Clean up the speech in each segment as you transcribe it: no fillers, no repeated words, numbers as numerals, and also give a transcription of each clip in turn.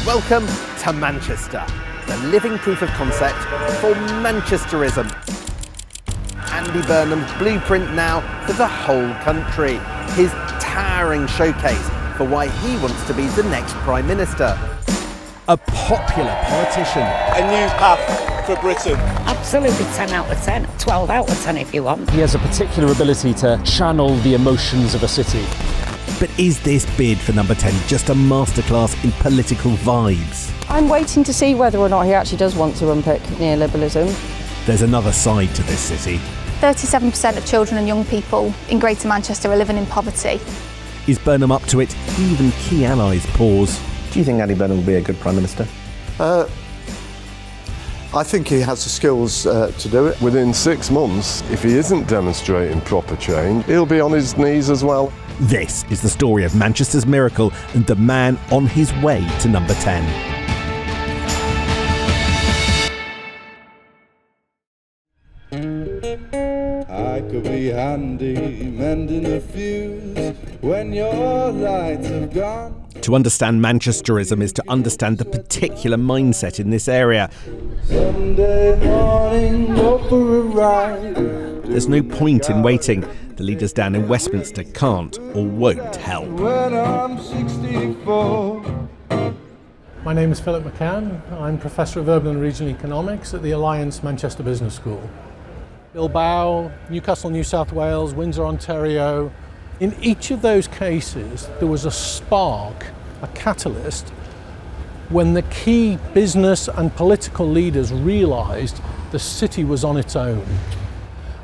Welcome to Manchester, the living proof of concept for Manchesterism. Andy Burnham's blueprint now for the whole country, his towering showcase for why he wants to be the next Prime Minister. A popular politician. A new path for Britain. Absolutely 10 out of 10, 12 out of 10 if you want. He has a particular ability to channel the emotions of a city. But is this bid for number 10 just a masterclass in political vibes? I'm waiting to see whether or not he actually does want to unpick neoliberalism. There's another side to this city. 37% of children and young people in Greater Manchester are living in poverty. Is Burnham up to it? Even key allies pause. Do you think Andy Burnham will be a good Prime Minister? I think he has the skills to do it. Within 6 months, if he isn't demonstrating proper change, he'll be on his knees as well. This is the story of Manchester's miracle and the man on his way to number 10. I could be handy mending a fuse when your lights have gone. To understand Manchesterism is to understand the particular mindset in this area. Sunday morning, go for a ride. There's no point in waiting. The leaders down in Westminster can't or won't help. When I'm 64. My name is Philip McCann. I'm Professor of Urban and Regional Economics at the Alliance Manchester Business School. Bilbao, Newcastle, New South Wales, Windsor, Ontario. In each of those cases, there was a spark, a catalyst, when the key business and political leaders realised the city was on its own.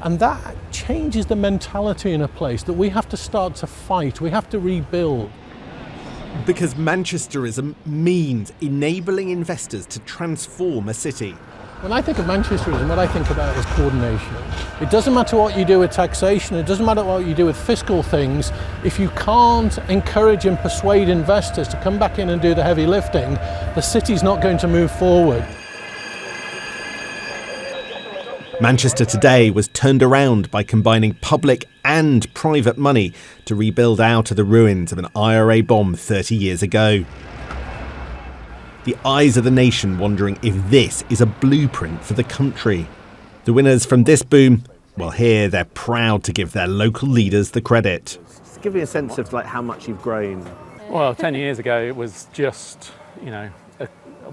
And that changes the mentality in a place that we have to start to fight, we have to rebuild. Because Manchesterism means enabling investors to transform a city. When I think of Manchesterism, what I think about is coordination. It doesn't matter what you do with taxation, it doesn't matter what you do with fiscal things, if you can't encourage and persuade investors to come back in and do the heavy lifting, the city's not going to move forward. Manchester today was turned around by combining public and private money to rebuild out of the ruins of an IRA bomb 30 years ago. The eyes of the nation wondering if this is a blueprint for the country. The winners from this boom, well, here they're proud to give their local leaders the credit. Just give me a sense of how much you've grown. Well, 10 years ago it was just,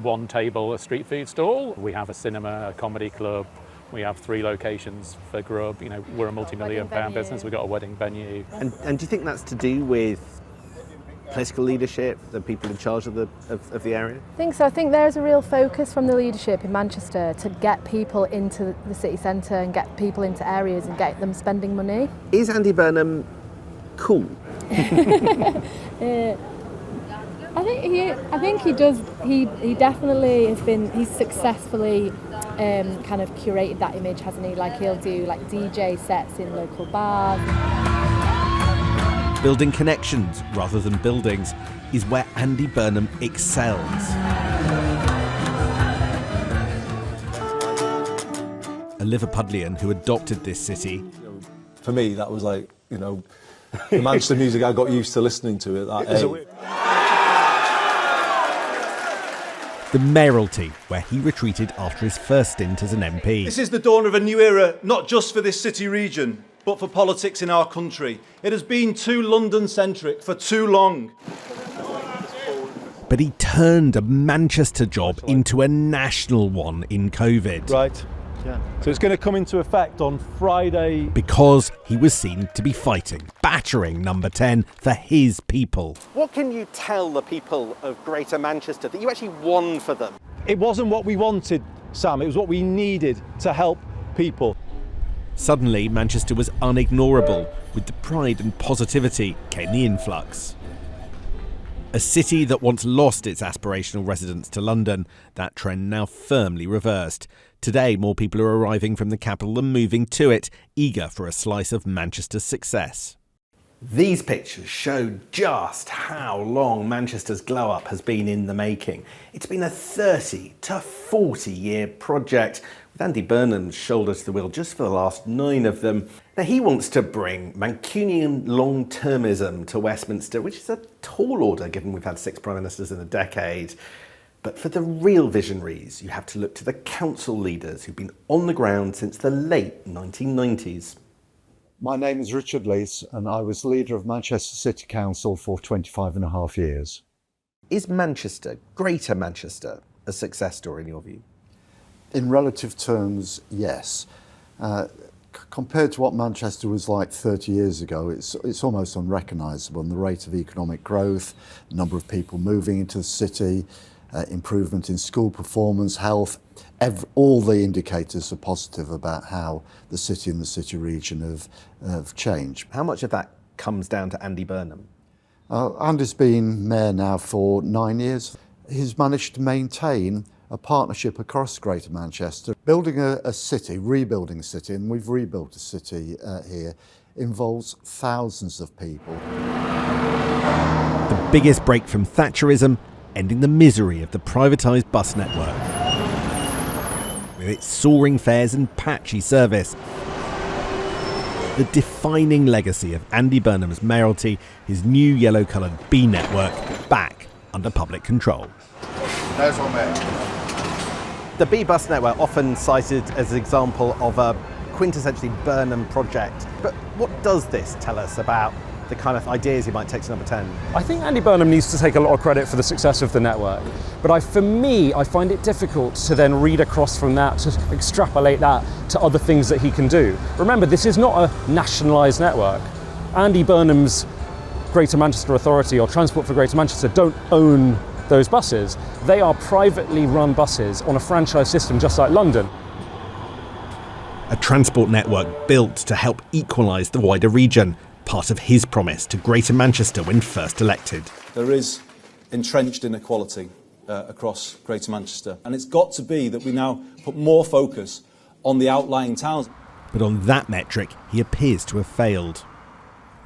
one table, a street food stall. We have a cinema, a comedy club. We have 3 locations for Grub. We're a multi-million pound business. We've got a wedding venue. And do you think that's to do with political leadership, the people in charge of the area? I think so. I think there's a real focus from the leadership in Manchester to get people into the city centre and get people into areas and get them spending money. Is Andy Burnham cool? I think he does. He definitely has been. He's successfully kind of curated that image, hasn't he? He'll do DJ sets in local bars. Building connections rather than buildings is where Andy Burnham excels. A Liverpudlian who adopted this city. For me, that was the Manchester music I got used to listening to at that age. The Mayoralty, where he retreated after his first stint as an MP. This is the dawn of a new era, not just for this city region, but for politics in our country. It has been too London-centric for too long. But he turned a Manchester job into a national one in COVID. Right. Yeah. So it's going to come into effect on Friday. Because he was seen to be fighting, battering number 10 for his people. What can you tell the people of Greater Manchester that you actually won for them? It wasn't what we wanted, Sam. It was what we needed to help people. Suddenly, Manchester was unignorable. With the pride and positivity came the influx. A city that once lost its aspirational residents to London, that trend now firmly reversed. Today, more people are arriving from the capital than moving to it, eager for a slice of Manchester's success. These pictures show just how long Manchester's glow-up has been in the making. It's been a 30 to 40-year project, with Andy Burnham's shoulder to the wheel just for the last 9 of them. Now, he wants to bring Mancunian long-termism to Westminster, which is a tall order given we've had 6 Prime Ministers in a decade. But for the real visionaries, you have to look to the council leaders who've been on the ground since the late 1990s. My name is Richard Leese and I was leader of Manchester City Council for 25 and a half years. Is Manchester, Greater Manchester, a success story in your view? In relative terms, yes. Compared to what Manchester was like 30 years ago, it's almost unrecognisable. And the rate of economic growth, the number of people moving into the city, improvement in school performance, health, all the indicators are positive about how the city and the city region have changed. How much of that comes down to Andy Burnham? Andy's been mayor now for 9 years. He's managed to maintain a partnership across Greater Manchester. Building a city, rebuilding a city, and we've rebuilt a city here, involves thousands of people. The biggest break from Thatcherism, ending the misery of the privatised bus network. With its soaring fares and patchy service. The defining legacy of Andy Burnham's mayoralty, his new yellow-coloured B network, back under public control. There's one there. The B bus network often cited as an example of a quintessentially Burnham project. But what does this tell us about the kind of ideas he might take to number 10? I think Andy Burnham needs to take a lot of credit for the success of the network. But for me, I find it difficult to then read across from that, to extrapolate that to other things that he can do. Remember, this is not a nationalised network. Andy Burnham's Greater Manchester Authority or Transport for Greater Manchester don't own those buses. They are privately run buses on a franchise system just like London. A transport network built to help equalise the wider region, part of his promise to Greater Manchester when first elected. There is entrenched inequality across Greater Manchester, and it's got to be that we now put more focus on the outlying towns. But on that metric, he appears to have failed.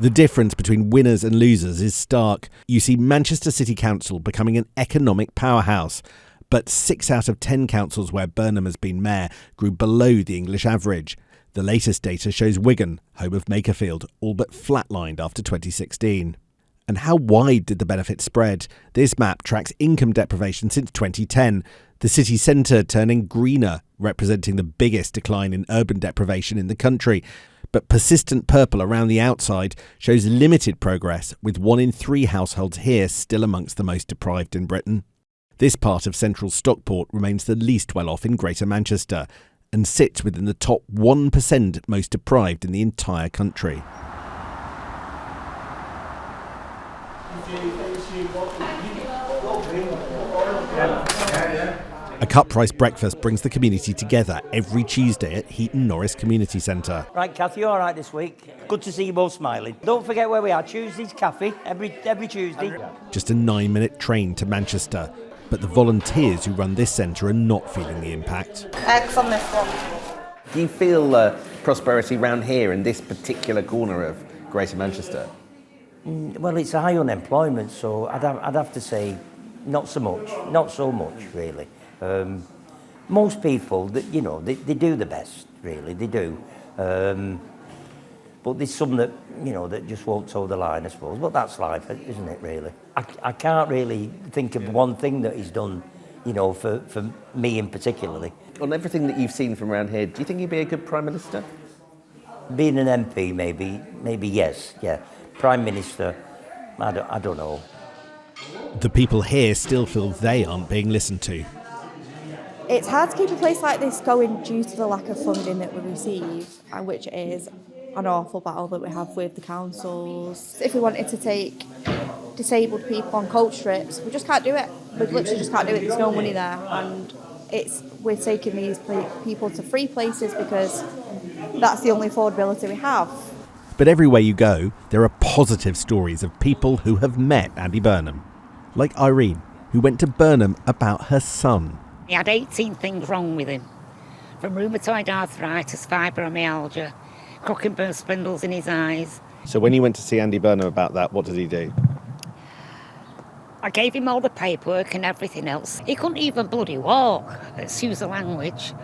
The difference between winners and losers is stark. You see Manchester City Council becoming an economic powerhouse, but 6 out of 10 councils where Burnham has been mayor grew below the English average. The latest data shows Wigan, home of Makerfield, all but flatlined after 2016. And how wide did the benefit spread? This map tracks income deprivation since 2010, the city centre turning greener, representing the biggest decline in urban deprivation in the country. But persistent purple around the outside shows limited progress, with 1 in 3 households here still amongst the most deprived in Britain. This part of central Stockport remains the least well off in Greater Manchester and sits within the top 1% most deprived in the entire country. A cut-price breakfast brings the community together every Tuesday at Heaton Norris Community Centre. Right, Kathy, you all right this week? Good to see you both smiling. Don't forget where we are, Tuesday's Cafe, every Tuesday. Just a 9-minute train to Manchester, but the volunteers who run this centre are not feeling the impact. Eggs on this one. Do you feel prosperity around here in this particular corner of Greater Manchester? Well, it's a high unemployment, so I'd have to say not so much, really. Most people, they do the best, really, they do. But there's some that, that just won't toe the line, I suppose. But that's life, isn't it, really? I can't really think of one thing that he's done, for me in particularly. On everything that you've seen from around here, do you think he'd be a good Prime Minister? Being an MP, maybe yes, yeah. Prime Minister, I don't know. The people here still feel they aren't being listened to. It's hard to keep a place like this going due to the lack of funding that we receive, and which is an awful battle that we have with the councils. If we wanted to take disabled people on coach trips, we just can't do it. We literally just can't do it. There's no money there, and we're taking these people to free places because that's the only affordability we have. But everywhere you go, there are positive stories of people who have met Andy Burnham. Like Irene, who went to Burnham about her son. He had 18 things wrong with him. From rheumatoid arthritis, fibromyalgia, crook and burst spindles in his eyes. So when you went to see Andy Burnham about that, what did he do? I gave him all the paperwork and everything else. He couldn't even bloody walk, excuse the language.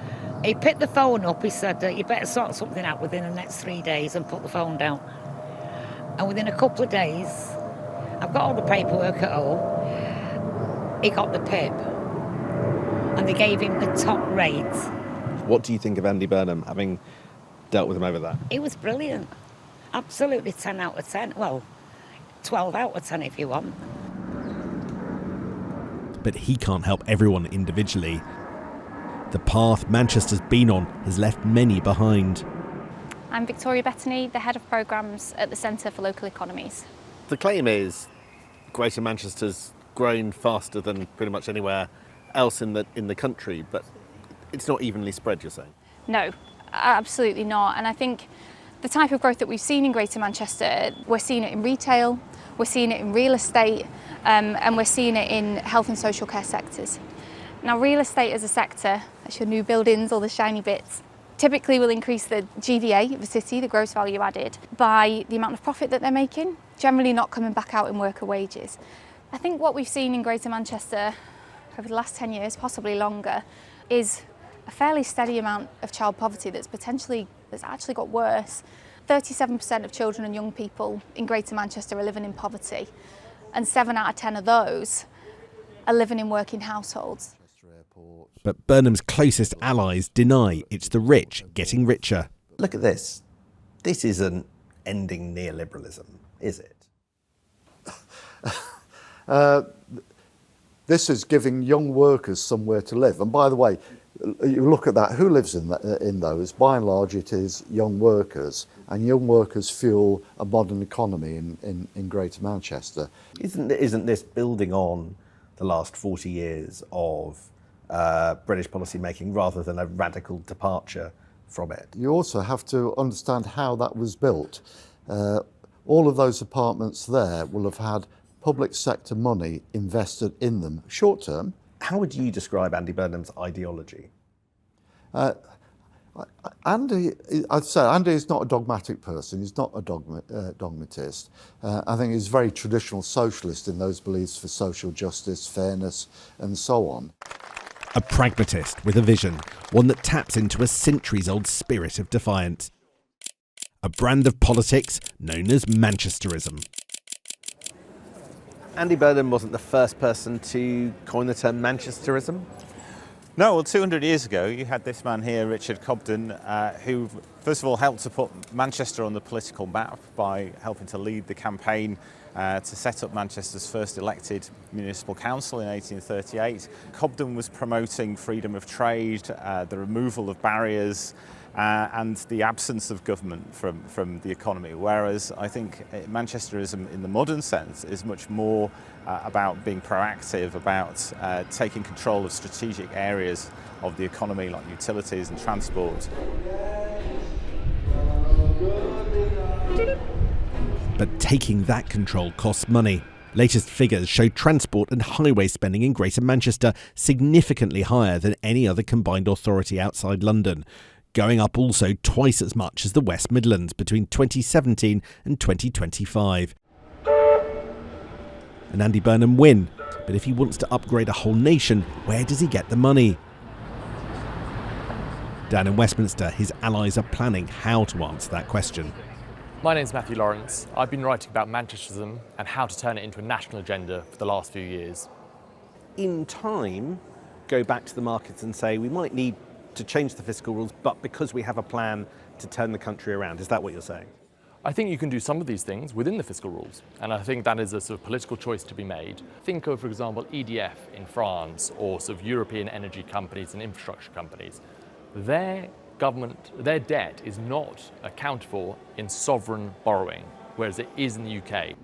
He picked the phone up, he said, you better sort something out within the next 3 days, and put the phone down. And within a couple of days, I've got all the paperwork at home. He got the PIP. and they gave him the top rate. What do you think of Andy Burnham, having dealt with him over that? It was brilliant. Absolutely 10 out of 10. Well, 12 out of 10 if you want. But he can't help everyone individually. The path Manchester's been on has left many behind. I'm Victoria Bettany, the Head of Programmes at the Centre for Local Economies. The claim is Greater Manchester's grown faster than pretty much anywhere else in the country, but it's not evenly spread, you're saying? No, absolutely not. And I think the type of growth that we've seen in Greater Manchester, we're seeing it in retail, we're seeing it in real estate, and we're seeing it in health and social care sectors. Now, real estate as a sector, that's your new buildings, all the shiny bits, typically will increase the GVA of the city, the gross value added, by the amount of profit that they're making, generally not coming back out in worker wages. I think what we've seen in Greater Manchester over the last 10 years, possibly longer, is a fairly steady amount of child poverty that's actually got worse. 37% of children and young people in Greater Manchester are living in poverty, and 7 out of 10 of those are living in working households. But Burnham's closest allies deny it's the rich getting richer. Look at this. This isn't ending neoliberalism, is it? This is giving young workers somewhere to live. And by the way, you look at that, who lives in those? By and large, it is young workers. And young workers fuel a modern economy in Greater Manchester. Isn't this building on the last 40 years of British policy making rather than a radical departure from it? You also have to understand how that was built. All of those apartments there will have had public sector money invested in them, short term. How would you describe Andy Burnham's ideology? Andy is not a dogmatic person. He's not a dogmatist. I think he's very traditional socialist in those beliefs for social justice, fairness, and so on. A pragmatist with a vision, one that taps into a centuries-old spirit of defiance. A brand of politics known as Manchesterism. Andy Burnham wasn't the first person to coin the term Manchesterism. No, well, 200 years ago, you had this man here, Richard Cobden, who, first of all, helped to put Manchester on the political map by helping to lead the campaign to set up Manchester's first elected municipal council in 1838. Cobden was promoting freedom of trade, the removal of barriers, and the absence of government from the economy, whereas I think Manchesterism in the modern sense is much more about being proactive, about taking control of strategic areas of the economy like utilities and transport. But taking that control costs money. Latest figures show transport and highway spending in Greater Manchester significantly higher than any other combined authority outside London, going up also twice as much as the West Midlands between 2017 and 2025. And Andy Burnham win, but if he wants to upgrade a whole nation, where does he get the money? Down in Westminster, his allies are planning how to answer that question. My name's Matthew Lawrence. I've been writing about Manchesterism and how to turn it into a national agenda for the last few years. In time, go back to the markets and say we might need to change the fiscal rules, but because we have a plan to turn the country around. Is that what you're saying? I think you can do some of these things within the fiscal rules, and I think that is a sort of political choice to be made. Think of, for example, EDF in France, or sort of European energy companies and infrastructure companies. Their debt is not accounted for in sovereign borrowing, whereas it is in the UK.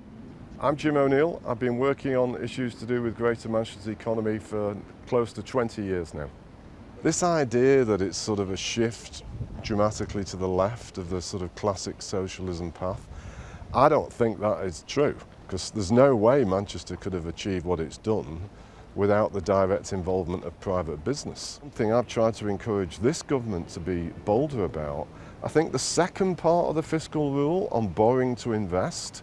I'm Jim O'Neill. I've been working on issues to do with Greater Manchester's economy for close to 20 years now. This idea that it's sort of a shift dramatically to the left of the sort of classic socialism path, I don't think that is true, because there's no way Manchester could have achieved what it's done without the direct involvement of private business. Something I've tried to encourage this government to be bolder about. I think the second part of the fiscal rule on borrowing to invest,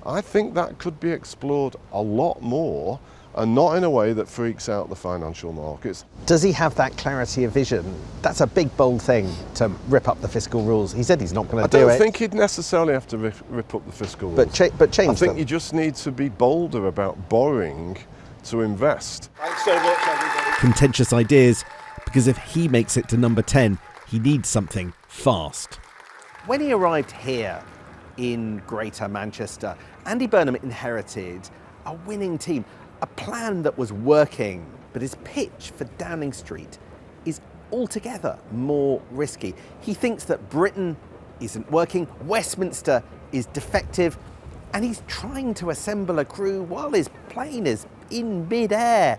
I think that could be explored a lot more, and not in a way that freaks out the financial markets. Does he have that clarity of vision? That's a big, bold thing to rip up the fiscal rules. He said he's not going to do it. I don't think he'd necessarily have to rip up the fiscal rules. But change I think them. you just need to be bolder about borrowing to invest. Thanks so much, everybody. contentious ideas, because if he makes it to number 10, he needs something fast. When he arrived here in Greater Manchester, Andy Burnham inherited a winning team, a plan that was working, but his pitch for Downing Street is altogether more risky. He thinks that Britain isn't working, Westminster is defective, and he's trying to assemble a crew while his plane is in mid-air.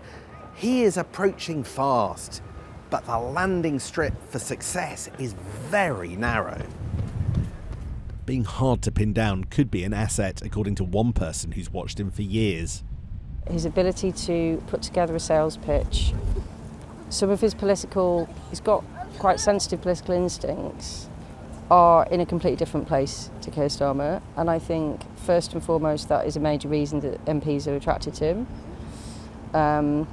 He is approaching fast, but the landing strip for success is very narrow. Being hard to pin down could be an asset, according to one person who's watched him for years. His ability to put together a sales pitch, some of his he's got quite sensitive political instincts, are in a completely different place to Keir Starmer, and I think first and foremost that is a major reason that MPs are attracted to him.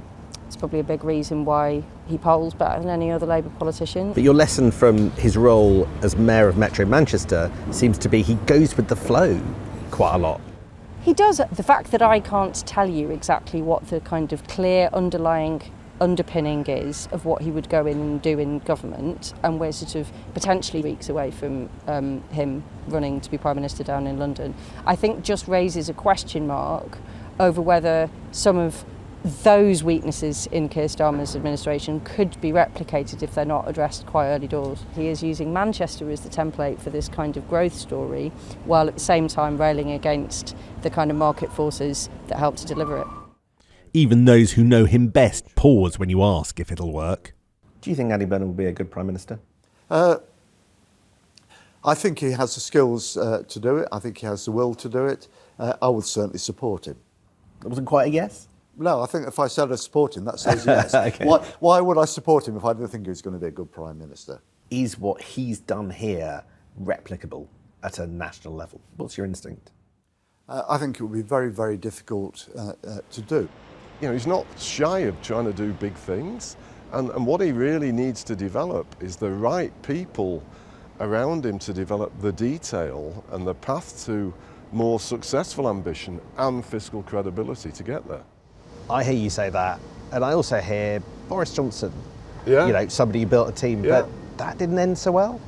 It's probably a big reason why he polls better than any other Labour politician. But your lesson from his role as Mayor of Metro Manchester seems to be he goes with the flow quite a lot. He does. The fact that I can't tell you exactly what the kind of clear underlying underpinning is of what he would go in and do in government, and we're sort of potentially weeks away from him running to be Prime Minister down in London, I think just raises a question mark over whether some of those weaknesses in Keir Starmer's administration could be replicated if they're not addressed quite early doors. He is using Manchester as the template for this kind of growth story, while at the same time railing against the kind of market forces that help to deliver it. Even those who know him best pause when you ask if it'll work. Do you think Andy Burnham will be a good Prime Minister? I think he has the skills to do it. I think he has the will to do it. I would certainly support him. That wasn't quite a yes? No, I think if I said I support him, that says yes. Okay. Why would I support him if I didn't think he was going to be a good Prime Minister? Is what he's done here replicable at a national level? What's your instinct? I think it would be very, very difficult to do. You know, he's not shy of trying to do big things, and what he really needs to develop is the right people around him to develop the detail and the path to more successful ambition and fiscal credibility to get there. I hear you say that, and I also hear Boris Johnson, Yeah. you know, somebody who built a team, Yeah. but that didn't end so well.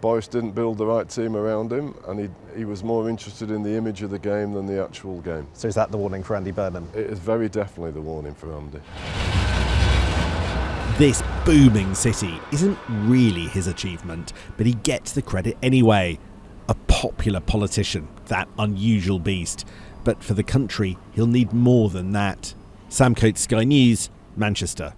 Boris didn't build the right team around him, and he was more interested in the image of the game than the actual game. So is that the warning for Andy Burnham? It is very definitely the warning for Andy. This booming city isn't really his achievement, but he gets the credit anyway. A popular politician, that unusual beast. But for the country, he'll need more than that. Sam Coates, Sky News, Manchester.